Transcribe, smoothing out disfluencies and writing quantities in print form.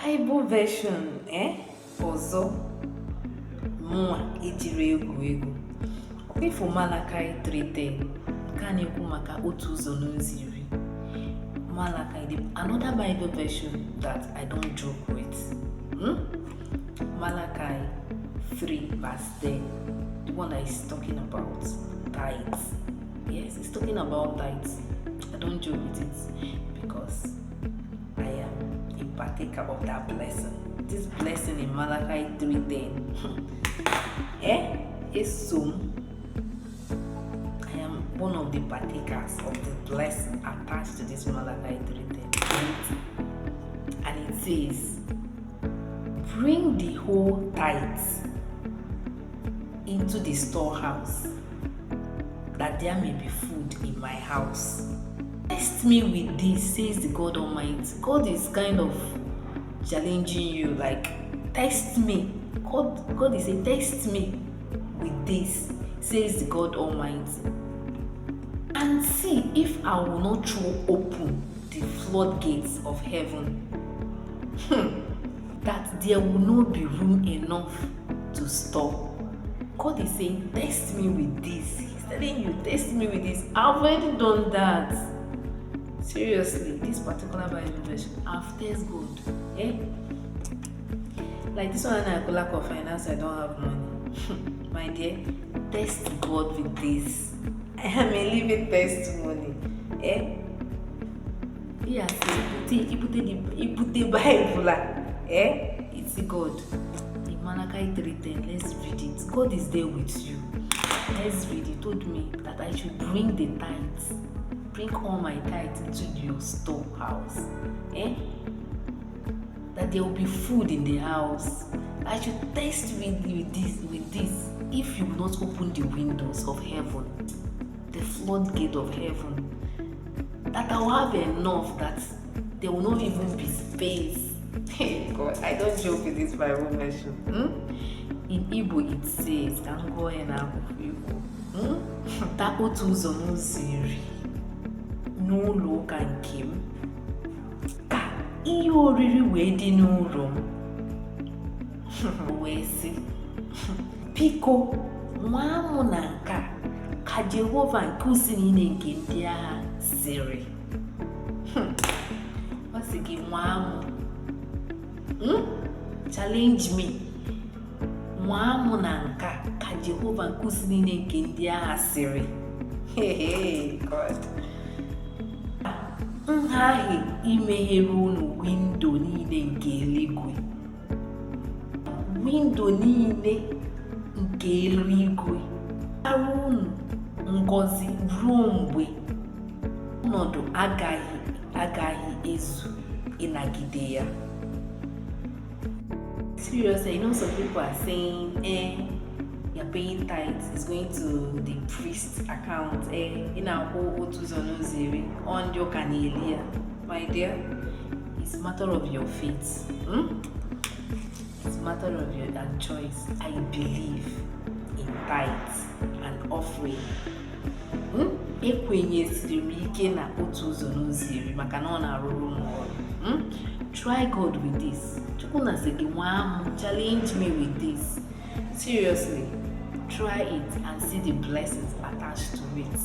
Bible version ọzọ mụnwa ejiri egwu ọkwa Malachi 3:10 nke a na-ekwu maka otu ụzọ n'ụzọ iri. Malachi, another Bible version that I don't joke with. Malachi 3:10, the one that is talking about tithes. Yes, it's talking about tithes. I don't joke with it because I am a partaker of that blessing. This blessing in Malachi 3:10 is soon. I am one of the partakers of the blessing attached to this Malachi 3:10. And it says, bring the whole tithes into the storehouse, that there may be food in my house. Test me with this, says the God Almighty. God is kind of challenging you, like, test me. God is saying, test me with this, says the God Almighty, and see if I will not throw open the floodgates of heaven, that there will not be room enough to store. God is saying, test me with this. He's telling you, test me with this. I've already done that. Seriously, this particular Bible version, I've tested God. Like this one, I have lack of finance, I don't have money. My dear, test God with this. I am a living testimony. Yes, he put the Bible. It's God. In Malachi 3:10, let's read it. God is there with you. Let's read it. He told me that I should bring the tithes. Bring all my tithes into your storehouse. That there will be food in the house. I should test with this. If you will not open the windows of heaven, the floodgate of heaven, that I will have enough that there will not even be space. Hey God, I don't joke with this Bible version. In Igbo it says, can go and Igbo. Tako otu ụzọ n'ụzọ iri n'ụlọ ụka nke m, ka ihe oriri wee dị n'ụlọ m. Wee sị, biko nwaa mụ na nke a, ka Jehova nke usi niile nke ndị agha sịrị. Ọ sị gị nwaa mụ. Challenge me. Nwaa mụ na nke a, ka Jehova nke usi niile nke ndị agha sịrị. Hey God. Nghaghị imeghere unu windo niile nke eluigwe. Windo niile nke eluigwe. Ara unu ngọzi ruo mgbe ọnọdụ agaghị ezu ịnagide ya. Seriously, some people are saying, you're paying tithes, it's going to the priest's account, in our whole on your canelia. My dear, it's a matter of your faith. It's a matter of your choice. I believe in tithes and offering. Ekwenyesiri ike na otu ụzọ n'ụzọ iri maka na ọ na-arụrụ m ọrụ. Try God with this. Chukwu sị gị nwaa m, challenge me with this. Seriously, try it and see the blessings attached to it.